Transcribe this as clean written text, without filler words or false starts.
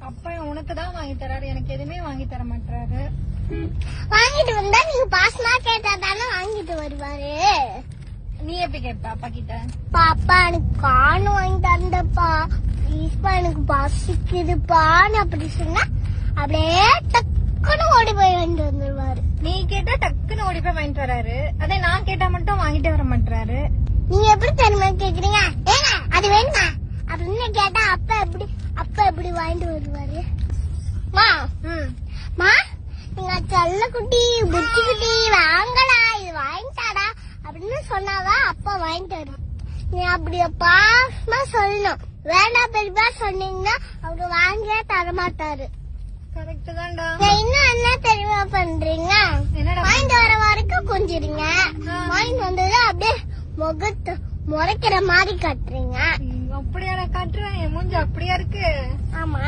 அப்பா உனக்கு தான் வாங்கி தராரு, எனக்கு எதுவுமே வாங்கி தர மாட்டாரு. வாங்கிட்டு வந்தா நீங்க பாசமா கேட்டா தானே வாங்கிட்டு வருவாரு. நீ எப்படி கேட்ப அப்பா கிட்ட? பாப்பா எனக்கு கான் வாங்கி தந்தப்பா, ப்ளீஸ்பா எனக்கு பசிக்குதுப்பான்னு அப்படி சொன்னா அப்படியே டக்குன்னு ஓடி போய் வாங்கிட்டு வந்துருவாரு. நீ கேட்டா டக்குன்னு ஓடி போய் வாங்கிட்டு வராரு, அதே நான் கேட்டா மட்டும் வாங்கிட்டு வர மாட்டாரு. நீங்க எப்படி தெரியுமா கேக்குறீங்க, ஏங்க அது வேணுமா அப்படின்னு கேட்டா அப்பா எப்படி வாங்கிட்டு வருவாரு. மா நீங்க செல்ல குட்டி புத்தி குட்டி வாங்கடா இது வாங்கிட்டாடா அப்படின்னு சொன்னாதான் அப்பா வாங்கிட்டு வரும். நீ அப்படி பாசமா சொல்லணும். வேண்டாம் பெரியப்பா சொன்னீங்கன்னா அவரு வாங்கியே தரமாட்டாரு. கரெக்ட் தான்டா. இன்னும் என்ன தெரியுமா பண்றீங்க, வாங்கிட்டு வர வரைக்கும் கொஞ்சிருங்க, வாங்கிட்டு வந்தது அப்படியே முகத்து முறைக்கிற மாதிரி கட்டுறீங்க. அப்படியா நான் காட்டுறேன், என் மூஞ்சி அப்படியா இருக்கு? ஆமா